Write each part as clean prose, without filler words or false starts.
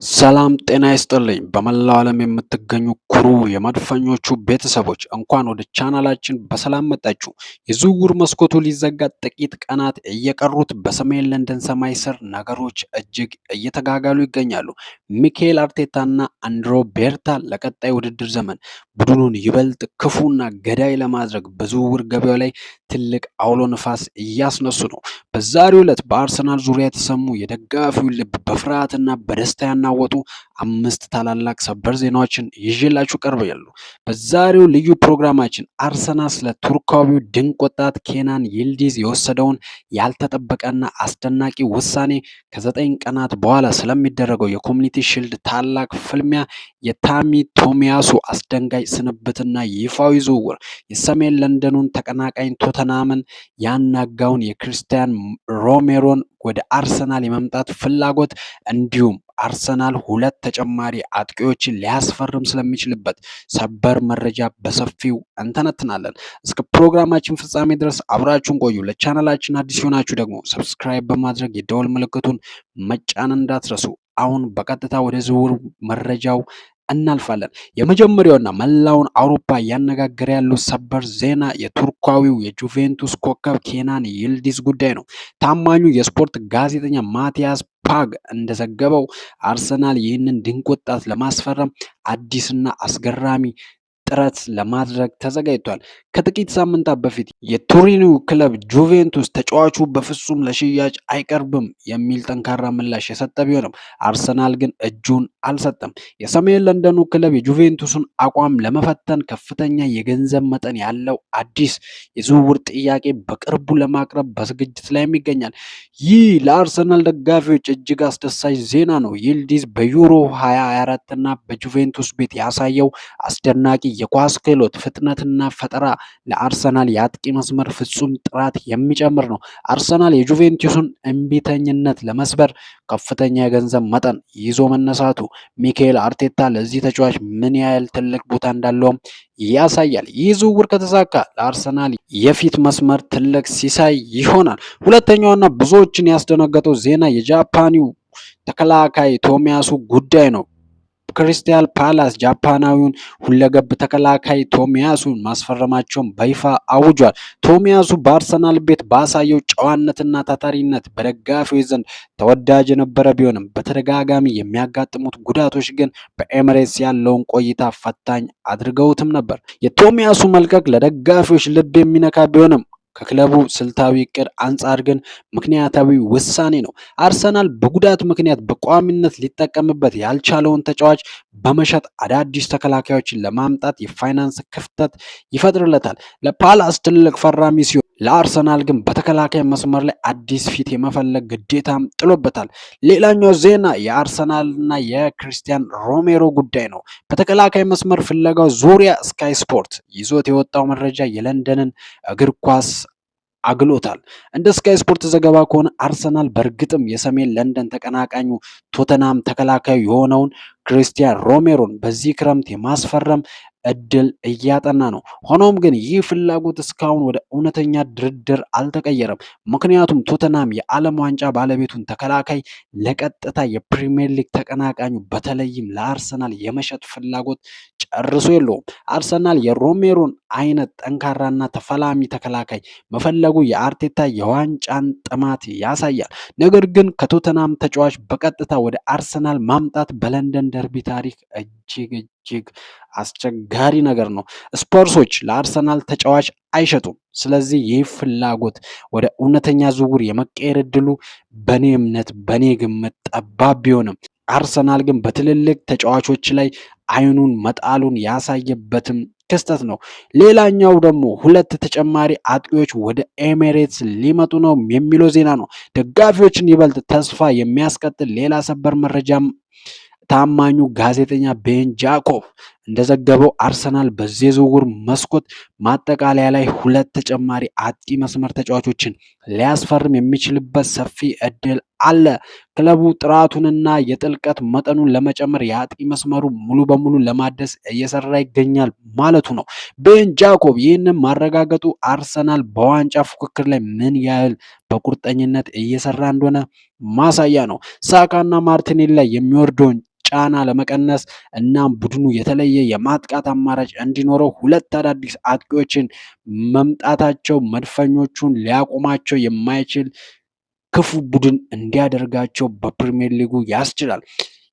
ሰላም ጤና ይስጥልኝ በመላው ዓለም የምትገኙ ኩሩ የመድፈኞቹ ቤተሰቦች እንኳን ወደ ቻናላችን በሰላም መጣችሁ። የዝውውር መስኮቱ ሊዘጋ ጥቂት ቀናት እየቀሩት በሰሜን ለንደን ሰማይ ስር ነገሮች እጅግ እየተጋጋሉ ይገኛሉ። ሚኬል አርቴታና አንድሮ ቤርታ ለቀጣይ ውድድር ዘመን ቡድኑን ይበልጥ ክፉና ገዳይ ለማድረግ በዝውውር ገበያው ላይ ትልቅ አውሎ ነፋስ እያስነሱ ነው። በዛሬው ዕለት በአርሰናል ዙሪያ የተሰሙ የደጋፊውን ልብ በፍርሃትና በደስታ ያናወጡ 5 ታላላቅ ሰበር ዜናዎችን ይዤላችሁ ቀርቤያለሁ። በዛሬው ልዩ ፕሮግራማችን አርሰናል ስለ ቱርካዊው ድንቅ ወጣት ኬናን ይልዲዝ የወሰደውን ያልተጠበቀና አስደናቂ ውሳኔ፣ ከ9 ቀናት በኋላ ስለሚደረገው የኮሚኒቲ ሺልድ ታላቅ ፍልሚያ፣ የታሚ ቶሚያሱ አስደንጋጭ ስንብትና ይፋዊ ዝውውር፣ የሰሜን ለንደኑን ተቀናቃኝ ቶተናምን ያናጋውን የክርስቲያን ሮሜሮን ወደ አርሰናል የመምጣት ፍላጎት እንዲሁም አርሰናል 2 ተጨማሪ አጥቂዎችን ሊያስፈርም ስለሚችልበት ሰበር መረጃ በሰፊው እንተነትናለን። እስከ ፕሮግራማችን ፍጻሜ ድረስ አብራችሁን ቆዩ። ለቻናላችን አዲስ የሆናችሁ ደግሞ ሰብስክራይብ በማድረግ የደወል ምልክቱን መጫን እንዳትረሱ። አሁን በቀጥታ ወደ ዝውውር መረጃው እናልፋለን። የመጀመሪያውና መላውን አውሮፓ እያነጋገረ ያለው ሰበር ዜና የቱርካዊው የጁቬንቱስ ኮከብ ኬናን ይልዲዝ ጉዳይ ነው። ታማኙ የስፖርት ጋዜጠኛ ማቲያስ ፓግ እንደዘገበው አርሰናል ይህንን ድንቅ ወጣት ለማስፈረም አዲስና አስገራሚ ጥረት ለማድረግ ተዘጋጅቷል። ከጥቂት ሳምንታት በፊት የቱሪኒው ክለብ ጁቬንቱስ ተጫዋቹ በፍጹም ለሽያጭ አይቀርብም የሚል ጠንካራ ምላሽ የሰጠ ቢሆንም አርሰናል ግን እጁን አልሰጠም። የሰሜን ለንደኑ ክለብ የጁቬንቱስን አቋም ለመፈተን ከፍተኛ የገንዘብ መጠን ያለው አዲስ የዝውውር ጥያቄ በቅርቡ ለማቅረብ በዝግጅት ላይ ይገኛል። ይህ ለአርሰናል ደጋፊዎች እጅግ አስደሳች ዜና ነው። ይልዲዝ በዩሮ 2024 እና በጁቬንቱስ ቤት ያሳየው አስደናቂ የኳስ ክህሎት፣ ፍጥነትና ፈጠራ ለአርሰናል የአጥቂ መስመር ፍጹም ጥራት የሚጨምር ነው። አርሰናል የጁቬንቱስን እምቢተኝነት ለመስበር ከፍተኛ የገንዘብ መጠን ይዞ መነሳቱ ሚኬል አርቴታ ለዚህ ተጫዋች ምን ያህል ትልቅ ቦታ እንዳለውም ያሳያል። ይህ ዝውውር ከተሳካ ለአርሰናል የፊት መስመር ትልቅ ሲሳይ ይሆናል። ሁለተኛውና ብዙዎችን ያስደነገጠው ዜና የጃፓኒው ተከላካይ ቶሚያሱ ጉዳይ ነው። ክሪስታል ፓላስ ጃፓናዊውን ሁለገብ ተከላካይ ቶሚያሱን ማስፈረማቸውን በይፋ አውጇል። ቶሚያሱ በአርሰናል ቤት ባሳየው ጨዋነትና ታታሪነት በደጋፊዎች ዘንድ ተወዳጅ የነበረ ቢሆንም በተደጋጋሚ የሚያጋጥሙት ጉዳቶች ግን በኤምሬትስ ያለውን ቆይታ ፈታኝ አድርገውትም ነበር። የቶሚያሱ መልቀቅ ለደጋፊዎች ልብ የሚነካ ቢሆንም ከክለቡ ስልታዊ እቅድ አንጻር ግን ምክንያታዊ ውሳኔ ነው። አርሰናል በጉዳት ምክንያት በቋሚነት ሊጠቀምበት ያልቻለውን ተጫዋች በመሸጥ አዳዲስ ተከላካዮችን ለማምጣት የፋይናንስ ክፍተት ይፈጥርለታል። ለፓላስ ትልቅ ፈራሚ ሲሆን ለአርሰናል ግን በተከላካይ መስመር ላይ አዲስ ፊት የመፈለግ ግዴታም ጥሎበታል። ሌላኛው ዜና የአርሰናልና የክርስቲያን ሮሜሮ ጉዳይ ነው። በተከላካይ መስመር ፍለጋው ዙሪያ ስካይ ስፖርት ይዞት የወጣው መረጃ የለንደንን እግር ኳስ አግሎታል። እንደ ስካይ ስፖርት ዘገባ ከሆነ አርሰናል በእርግጥም የሰሜን ለንደን ተቀናቃኙ ቶተናም ተከላካዩ የሆነውን ክሪስቲያን ሮሜሮን በዚህ ክረምት የማስፈረም እድል እያጠና ነው። ሆኖም ግን ይህ ፍላጎት እስካሁን ወደ እውነተኛ ድርድር አልተቀየረም። ምክንያቱም ቶተናም የዓለም ዋንጫ ባለቤቱን ተከላካይ ለቀጥታ የፕሪሚየር ሊግ ተቀናቃኙ በተለይም ለአርሰናል የመሸጥ ፍላጎት ጨርሶ የለውም። አርሰናል የሮሜሮን አይነት ጠንካራና ተፈላሚ ተከላካይ መፈለጉ የአርቴታ የዋንጫን ጥማት ያሳያል። ነገር ግን ከቶተናም ተጫዋች በቀጥታ ወደ አርሰናል ማምጣት በለንደን ደርቢ ታሪክ እጅግ አስቸጋሪ ነገር ነው። ስፐርሶች ለአርሰናል ተጫዋች አይሸጡም። ስለዚህ ይህ ፍላጎት ወደ እውነተኛ ዝውውር የመቀየር እድሉ በኔ እምነት በኔ ግምት ጠባብ ቢሆንም አርሰናል ግን በትልልቅ ተጫዋቾች ላይ አይኑን መጣሉን ያሳየበትም ክስተት ነው። ሌላኛው ደግሞ 2 ተጨማሪ አጥቂዎች ወደ ኤሚሬትስ ሊመጡ ነው የሚለው ዜና ነው። ደጋፊዎችን ይበልጥ ተስፋ የሚያስቀጥል ሌላ ሰበር መረጃም ታማኙ ጋዜጠኛ ቤን ጃኮብ እንደዘገበው አርሰናል በዚህ የዝውውር መስኮት ማጠቃለያ ላይ 2 ተጨማሪ አጥቂ መስመር ተጫዋቾችን ሊያስፈርም የሚችልበት ሰፊ እድል አለ። ክለቡ ጥራቱንና የጥልቀት መጠኑን ለመጨመር የአጥቂ መስመሩ ሙሉ በሙሉ ለማደስ እየሰራ ይገኛል ማለቱ ነው። ቤን ጃኮብ ይህንን ማረጋገጡ አርሰናል በዋንጫ ፉክክር ላይ ምን ያህል በቁርጠኝነት እየሰራ እንደሆነ ማሳያ ነው። ሳካና ማርቲኔሊ ላይ የሚወርደውን ጫና ለመቀነስ እናም ቡድኑ የተለየ የማጥቃት አማራጭ እንዲኖረው 2 አዳዲስ አጥቂዎችን መምጣታቸው መድፈኞቹን ሊያቆማቸው የማይችል ክፉ ቡድን እንዲያደርጋቸው በፕሪሚየር ሊጉ ያስችላል።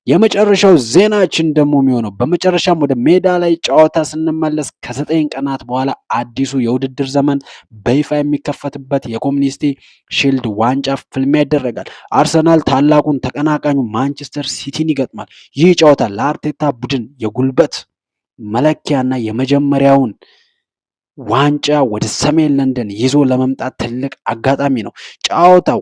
የመጨረሻው ዜናችን ደግሞ የሚሆነው በመጨረሻም ወደ ሜዳ ላይ ጨዋታ ስንመለስ ከ9 ቀናት በኋላ አዲሱ የውድድር ዘመን በይፋ የሚከፈትበት የኮሚኒቲ ሺልድ ዋንጫ ፍልሚያ ይደረጋል። አርሰናል ታላቁን ተቀናቃኙ ማንቸስተር ሲቲን ይገጥማል። ይህ ጨዋታ ለአርቴታ ቡድን የጉልበት መለኪያና የመጀመሪያውን ዋንጫ ወደ ሰሜን ለንደን ይዞ ለመምጣት ትልቅ አጋጣሚ ነው። ጨዋታው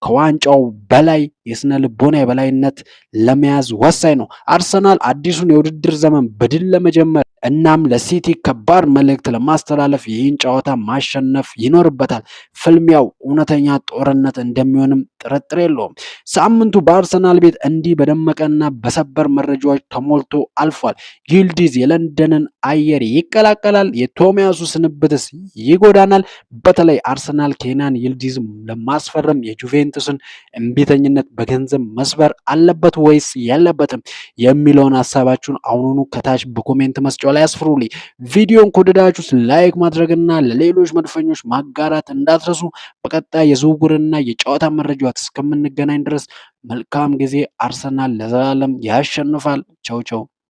ከዋንጫው በላይ የስነ ልቦና የበላይነት ለመያዝ ወሳኝ ነው። አርሰናል አዲሱን የውድድር ዘመን በድል ለመጀመር እናም ለሲቲ ከባድ መልእክት ለማስተላለፍ ይህን ጨዋታ ማሸነፍ ይኖርበታል። ፍልሚያው እውነተኛ ጦርነት እንደሚሆንም ጥርጥር የለውም። ሳምንቱ በአርሰናል ቤት እንዲህ በደመቀና በሰበር መረጃዎች ተሞልቶ አልፏል። ይልዲዝ የለንደንን አየር ይቀላቀላል። የቶሚያሱ ስንብትስ ይጎዳናል። በተለይ አርሰናል ኬንያን ይልዲዝ ለማስፈረም የጁቬንቱስን እምቢተኝነት በገንዘብ መስበር አለበት ወይስ የለበትም የሚለውን ሀሳባችሁን አሁኑኑ ከታች በኮሜንት መስጫው ላይ አስፍሩልኝ። ቪዲዮን ከወደዳችሁት ላይክ ማድረግና ለሌሎች መድፈኞች ማጋራት እንዳትረሱ። በቀጣይ የዝውውርና የጨዋታ መረጃዎች እስከምንገናኝ ድረስ መልካም ጊዜ። አርሰናል ለዘላለም ያሸንፋል። ቻው ቻው።